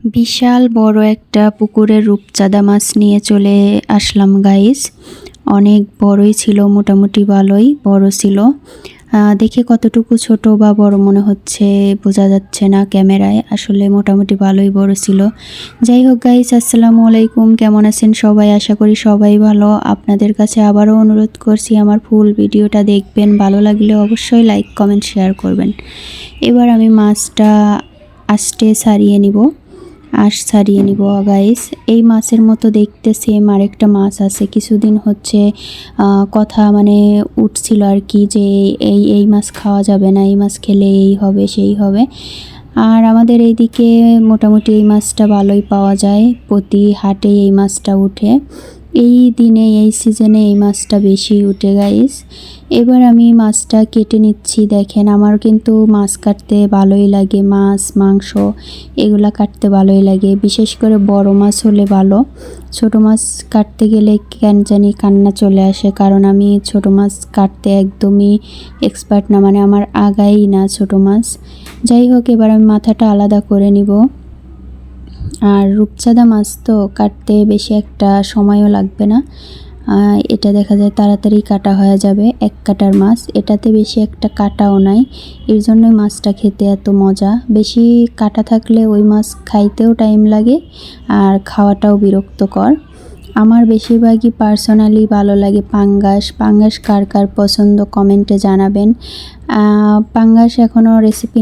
বিশাল বড় একটা পুকুরের রূপচাঁদা মাছ নিয়ে চলে আসলাম গাইস। অনেক বড়ই ছিল, মোটামুটি ভালোই বড় ছিল। দেখে কতটুকু ছোট বা বড় মনে হচ্ছে বোঝা যাচ্ছে না ক্যামেরায়, আসলে মোটামুটি ভালোই বড় ছিল। যাই হোক গাইস, আসসালামু আলাইকুম, কেমন আছেন সবাই? আশা করি সবাই ভালো। আপনাদের কাছে আবারও অনুরোধ করছি আমার ফুল ভিডিওটা দেখবেন, ভালো লাগলে অবশ্যই লাইক কমেন্ট শেয়ার করবেন। এবার আমি মাছটা ছাড়িয়ে নিব গাইস। এই মাছের মতো দেখতে সেম আরেকটা মাছ আছে, কিছুদিন হচ্ছে কথা উঠছিল আর কি, যে এই মাছ খাওয়া যাবে না, এই মাছ খেলে এই হবে সেই হবে। আর আমাদের এইদিকে মোটামুটি এই মাছটা ভালোই পাওয়া যায়, প্রতি হাটে এই মাছটা উঠে। এই দিনে এই সিজনে এই মাছটা বেশি উঠে গাইস। এবার আমি মাছটা কেটে নিচ্ছি। দেখেন, আমার কিন্তু মাছ কাটতে ভালোই লাগে, মাছ মাংস এগুলা কাটতে ভালোই লাগে, বিশেষ করে বড় মাছ হলে ভালো। ছোট মাছ কাটতে গেলে কেন জানি কান্না চলে আসে, কারণ আমি ছোট মাছ কাটতে একদমই এক্সপার্ট না, আমার আগাই না ছোট মাছ। যাই হোক, এবার আমি মাথাটা আলাদা করে নিব। আর রূপচাঁদা মাছ তো কাটতে বেশি একটা সময়ও লাগবে না, এটা দেখা যায় তাড়াতাড়ি কাটা হয়ে যাবে। এক কাটার মাছ, এটাতে বেশি একটা কাটাও নাই, এর জন্যই মাছটা খেতে এত মজা। বেশি কাটা থাকলে ওই মাছ খাইতেও টাইম লাগে আর খাওয়াটাও বিরক্তকর। আমার বেশিরভাগই পার্সোনালি ভালো লাগে পাঙ্গাস কার কার পছন্দ কমেন্টে জানাবেন। পাঙ্গাস এখনও রেসিপি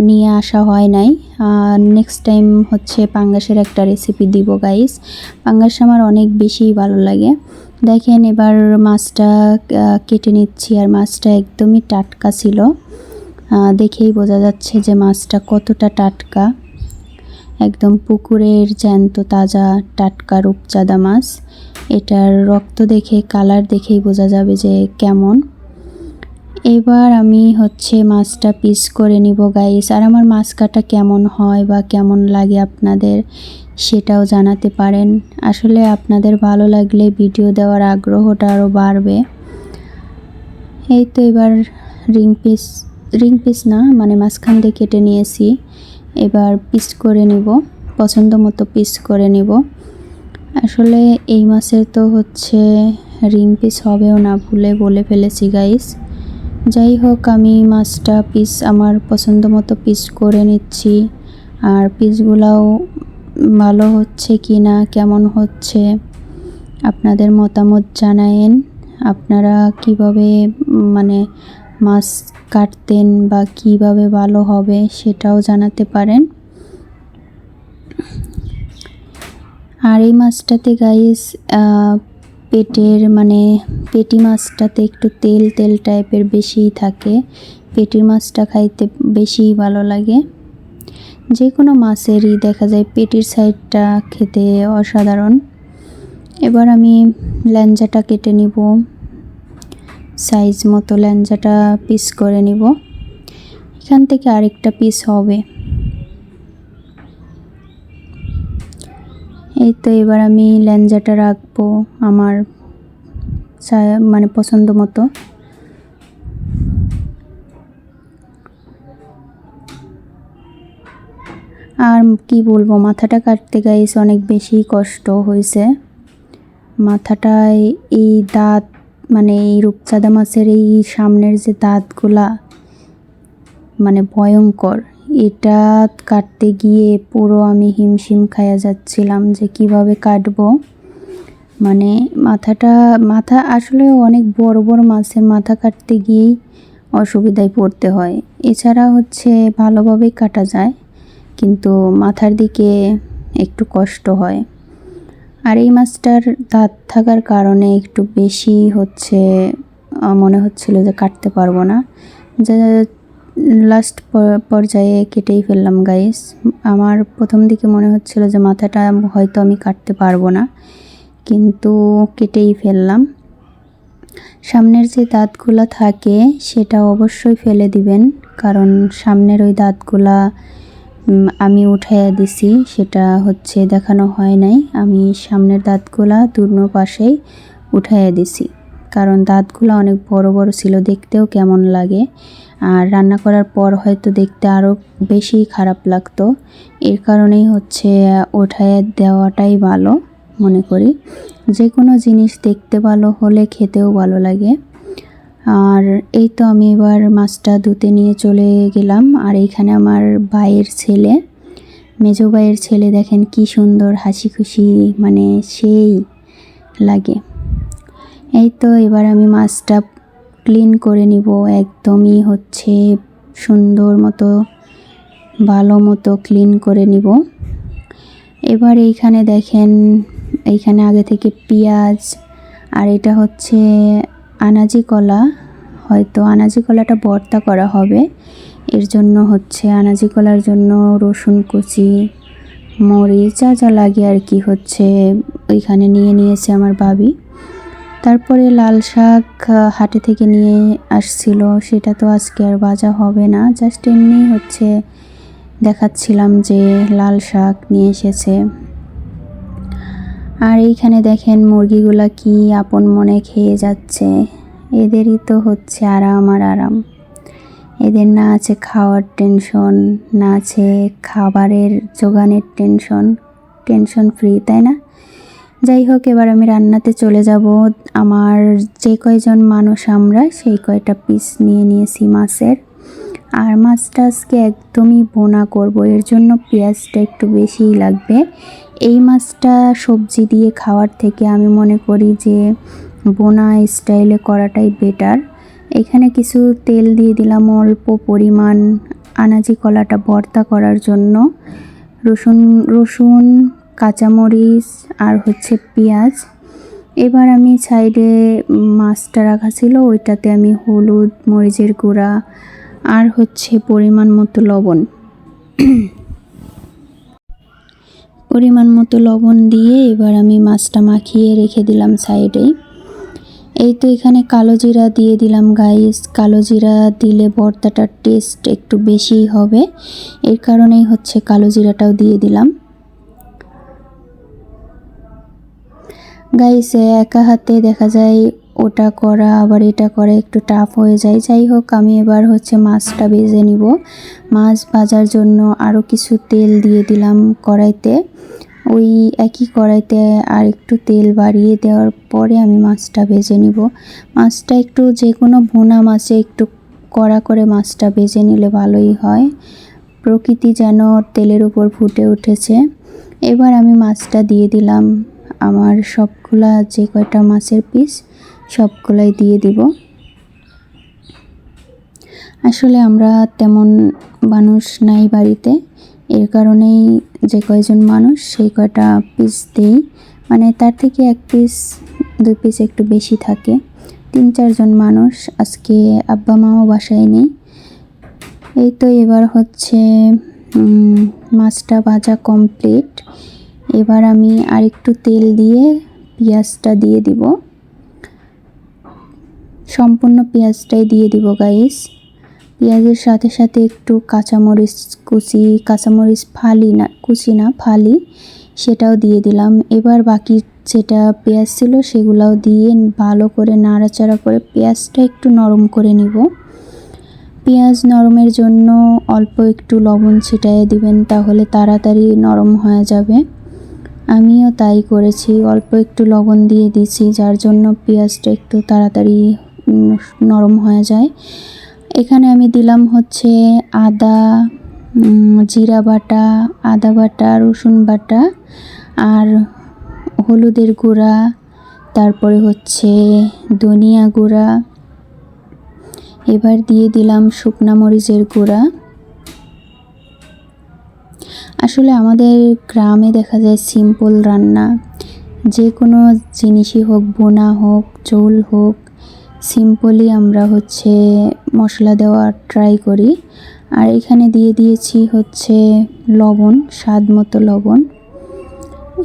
নিয়ে আসা হয় নাই, নেক্সট টাইম হচ্ছে পাঙ্গাসের একটা রেসিপি দিব গাইস। পাঙ্গাস আমার অনেক বেশি ভালো লাগে। দেখেন, এবার মাছটা কেটে নিচ্ছি, আর মাছটা একদমই টাটকা ছিল, দেখেই বোঝা যাচ্ছে যে মাছটা কতটা টাটকা। একদম পুকুরের জ্যান্ত তাজা টাটকা রূপচাঁদা মাছ। এটার রক্ত দেখে, কালার দেখেই বোঝা যাবে যে কেমন। এবার আমি হচ্ছে মাছটা পিস করে নিব গাইস। আর আমার মাছ কাটা কেমন হয় বা কেমন লাগে আপনাদের, সেটাও জানাতে পারেন। আসলে আপনাদের ভালো লাগলে ভিডিও দেওয়ার আগ্রহটা আরও বাড়বে। এই তো এবার রিং পিস না, মাঝখান দিয়ে কেটে নিয়েছি। এবার পিস করে নিব, পছন্দ মতো পিস করে নিব। আসলে এই মাছের তো হচ্ছে রিং পিস হবেও না, ভুলে বলে ফেলেছি গাইস। যাই হোক, আমি মাছটা পিস আমার পছন্দ মতো পিস করে নিচ্ছি। আর পিসগুলাও ভালো হচ্ছে কি না, কেমন হচ্ছে আপনাদের মতামত জানায়েন। আপনারা কিভাবে মাছ কাটতেন বা কিভাবে ভালো হবে সেটাও জানাতে পারেন। আর এই মাছটাতে গাইস পেটের পেটি মাছটাতে একটু তেল তেল টাইপের বেশিই থাকে, পেটির মাছটা খাইতে বেশিই ভালো লাগে। যে কোনো মাছেরই দেখা যায় পেটির সাইডটা খেতে অসাধারণ। এবার আমি ল্যাঞ্জাটা কেটে নিব, সাইজ মতো ল্যাঞ্জাটা পিস করে নিব। এখান থেকে আরেকটা পিস হবে। এই তো এবার আমি ল্যাঞ্জাটা রাখবো আমার পছন্দ মতো। আর কি বলবো, মাথাটা কাটতে গাইস অনেক বেশি কষ্ট হয়েছে। মাথাটায় এই দাঁত, এই রূপচাঁদা মাছের এই সামনের যে দাঁতগুলা ভয়ঙ্কর, এটা কাটতে গিয়ে পুরো আমি হিমশিম খাইয়া যাচ্ছিলাম যে কিভাবে কাটবো। মাথা আসলে অনেক বড় বড় মাছের মাথা কাটতে গিয়েই অসুবিধায় পড়তে হয়, এছাড়া হচ্ছে ভালোভাবেই কাটা যায়, কিন্তু মাথার দিকে একটু কষ্ট হয়। আর এই মাছটার দাঁত থাকার কারণে একটু বেশি হচ্ছে মনে হচ্ছিল যে কাটতে পারবো না, যে লাস্ট পর্যায়ে কেটেই ফেললাম গাইস। আমার প্রথম দিকে মনে হচ্ছিল যে মাথাটা হয়তো আমি কাটতে পারবো না, কিন্তু কেটেই ফেললাম। সামনের যে দাঁতগুলা থাকে সেটা অবশ্যই ফেলে দিবেন, কারণ সামনের ওই দাঁতগুলা আমি উঠাইয়া দিছি, সেটা হচ্ছে দেখানো হয় নাই। আমি সামনের দাঁতগুলা দুনো পাশেই উঠাইয়া দিছি, কারণ দাঁতগুলো অনেক বড় বড় ছিল, দেখতেও কেমন লাগে। আর রান্না করার পর হয়তো দেখতে আরও বেশি খারাপ লাগতো। এর কারণেই হচ্ছে ওঠায় দেওয়াটাই ভালো মনে করি। যে কোনো জিনিস দেখতে ভালো হলে খেতেও ভালো লাগে। আর এই তো আমি এবার মাছটা ধুতে নিয়ে চলে গেলাম। আর এইখানে আমার ভাইয়ের ছেলে, মেজো ভাইয়ের ছেলে, দেখেন কি সুন্দর হাসি খুশি, মানে সেই লাগে। এই তো এবার আমি মাছটা ক্লিন করে নিব, একদমই হচ্ছে সুন্দর মতো ভালো মতো ক্লিন করে নিব। এবার এইখানে দেখেন, এইখানে আগে থেকে পেঁয়াজ, আর এটা হচ্ছে আনাজি কলা, হয়তো আনাজি কলাটা ভর্তা করা হবে, এর জন্য হচ্ছে আনাজি কলার জন্য রসুন কুচি, মরিচ যা যা লাগে আর কি হচ্ছে ওইখানে নিয়ে নিয়েছে আমার ভাবি। তারপরে লাল শাক হাটে থেকে নিয়ে আসছিল, সেটা তো আজকে আর ভাজা হবে না, জাস্ট এমনি হচ্ছে দেখাচ্ছিলাম যে লাল শাক নিয়ে এসেছে। আর এইখানে দেখেন মুরগিগুলা কি আপন মনে খেয়ে যাচ্ছে, এদেরই তো হচ্ছে আরাম আর আরাম। এদের না আছে খাওয়ার টেনশন, না আছে খাবারের জোগানের টেনশন ফ্রি, তাই না? যাই হোক, এবার আমি রান্নাতে চলে যাব। আমার যে কয়জন মানুষ আমরা সেই কয়টা পিস নিয়ে নিয়েছি মাছের। আর মাছটা আজকে একদমই বোনা করব, এর জন্য পেঁয়াজটা একটু বেশিই লাগবে। এই মাছটা সবজি দিয়ে খাওয়ার থেকে আমি মনে করি যে বোনা স্টাইলে করাটাই বেটার। এখানে কিছু তেল দিয়ে দিলাম অল্প পরিমাণ আনাজি কলাটা ভর্তা করার জন্য। রসুন কাঁচামরিচ আর হচ্ছে পেঁয়াজ। এবার আমি সাইডে মাছটা রাখা ছিল, ওইটাতে আমি হলুদ, মরিচের গুঁড়া আর হচ্ছে পরিমাণ মতো লবণ দিয়ে এবার আমি মাছটা মাখিয়ে রেখে দিলাম সাইডে। এই তো এখানে কালো জিরা দিয়ে দিলাম গাইস। কালো জিরা দিলে ভর্তাটার টেস্ট একটু বেশিই হবে, এর কারণেই হচ্ছে কালো জিরাটাও দিয়ে দিলাম। গাইস একা হাতে দেখা যায় ওটা করা আবার এটা করা একটু টাফ হয়ে যায়। যাই হোক, আমি এবার হচ্ছে মাছটা ভেজে নিব। মাছ ভাজার জন্য আরও কিছু তেল দিয়ে দিলাম কড়াইতে। ওই একই কড়াইতে আর একটু তেল বাড়িয়ে দেওয়ার পরে আমি মাছটা ভেজে নিব। মাছটা একটু যে কোনো ভুনা মাছে একটু কড়া করে মাছটা ভেজে নিলে ভালোই হয়। প্রকৃতি যেন তেলের উপর ফুটে উঠেছে। এবার আমি মাছটা দিয়ে দিলাম, আমার সবগুলা যে কয়টা মাছের পিস সবগুলাই দিয়ে দিব। আসলে আমরা তেমন মানুষ নাই বাড়িতে, এর কারণেই যে কয়জন মানুষ সেই কয়টা পিস দিই, মানে তার থেকে এক পিস দুই পিস একটু বেশি থাকে। 3-4 জন মানুষ, আজকে আব্বা মাও বাসায় নেই। এই তো এবার হচ্ছে মাছটা ভাজা কমপ্লিট। এবার আমি আরেকটু তেল দিয়ে পেঁয়াজটা দিয়ে দিব, সম্পূর্ণ পেঁয়াজটাই দিয়ে দিব গাইস। পেঁয়াজের সাথে সাথে একটু কাঁচামরিচ কুচি না ফালি, সেটাও দিয়ে দিলাম। এবার বাকি যেটা পেঁয়াজ ছিল সেগুলোও দিয়ে ভালো করে নাড়াচাড়া করে পেঁয়াজটা একটু নরম করে নিব। পেঁয়াজ নরমের জন্য অল্প একটু লবণ ছিটিয়ে দিবেন, তাহলে তাড়াতাড়ি নরম হয়ে যাবে। আমিও তাই করেছি, অল্প একটু লবণ দিয়ে দিয়েছি, যার জন্য পেঁয়াজটা একটু তাড়াতাড়ি নরম হয়ে যায়। এখানে আমি দিলাম হচ্ছে আদা, জিরা বাটা, আদা বাটা, রসুন বাটা আর হলুদের গুঁড়া, তারপরে হচ্ছে ধনিয়া গুঁড়া। এবার দিয়ে দিলাম শুকনা মরিচের গুঁড়া। আসলে আমাদের গ্রামে দেখা যায় সিম্পল রান্না, যে কোনো জিনিসই হোক, বোনা হোক, ঝোল হোক, সিম্পলি আমরা হচ্ছে মশলা দেওয়ার ট্রাই করি। আর এখানে দিয়ে দিয়েছি হচ্ছে লবণ, স্বাদ মতো লবণ।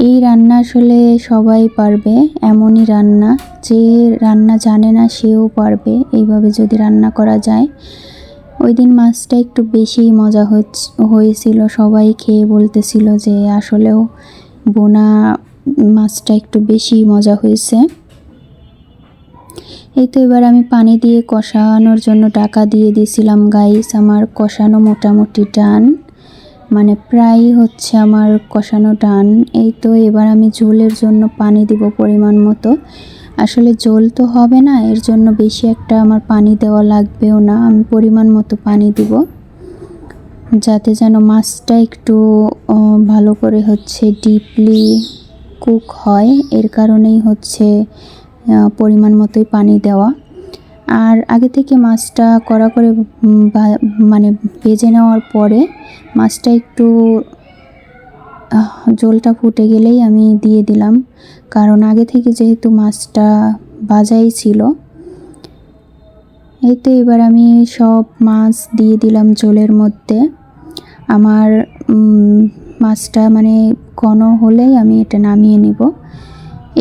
এই রান্না আসলে সবাই পারবে, এমনই রান্না, যে রান্না জানে না সেও পারবে এইভাবে যদি রান্না করা যায়। ওই দিন মাছটা একটু বেশিই মজা হয়েছিল, সবাই খেয়ে বলতেছিল যে আসলেও বোনা মাছটা একটু বেশি মজা হয়েছে। এই তো এবার আমি পানি দিয়ে কষানোর জন্য ঢাকা দিয়ে দিয়েছিলাম গাইস। আমার কষানো মোটামুটি ডান, মানে প্রায় হচ্ছে আমার কষানো ডান। এই তো এবার আমি ঝোলের জন্য পানি দিব পরিমাণ মতো। আসলে ঝোল তো হবে না, এর জন্য বেশি একটা আমার পানি দেওয়া লাগবেও না। আমি পরিমাণ মতো পানি দিব যাতে যেন মাছটা একটু ভালো করে হচ্ছে ডিপলি কুক হয়, এর কারণেই হচ্ছে পরিমাণ মতোই পানি দেওয়া। আর আগে থেকে মাছটা কড়া করে মানে ভেজে নেওয়ার পরে মাছটা একটু ঝোলটা ফুটে গেলেই আমি দিয়ে দিলাম, কারণ আগে থেকে যেহেতু মাছটা ভাজাই ছিল। এই তো এবার আমি সব মাছ দিয়ে দিলাম ঝোলের মধ্যে। আমার মাছটা মানে ঘন হলেই আমি এটা নামিয়ে নিব।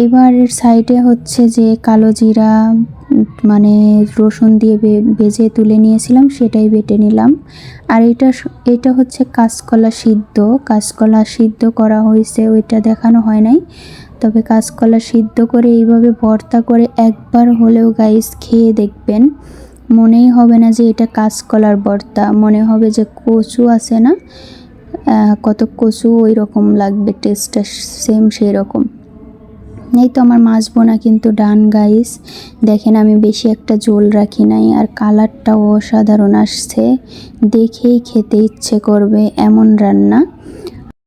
এবার সাইডে হচ্ছে যে কালো জিরা মানে রসুন দিয়ে ভেজে তুলে নিয়েছিলাম, সেটাই বেটে নিলাম। আর এটা হচ্ছে কাঁচকলা সিদ্ধ করা হয়েছে, ওইটা দেখানো হয় নাই। তবে কাঁচকলা সিদ্ধ করে এইভাবে ভর্তা করে একবার হলেও গাইস খেয়ে দেখবেন, মনেই হবে না যে এটা কাঁচকলার ভর্তা, মনে হবে যে কচু আছে না, কত কচু ওই রকম লাগবে, টেস্টটা সেম সেই রকম। এই তো আমার মাছ বোনা কিন্তু ডান গাইস। দেখেন আমি বেশি একটা ঝোল রাখি নাই, আর কালারটাও অসাধারণ আসছে, দেখেই খেতে ইচ্ছে করবে এমন রান্না।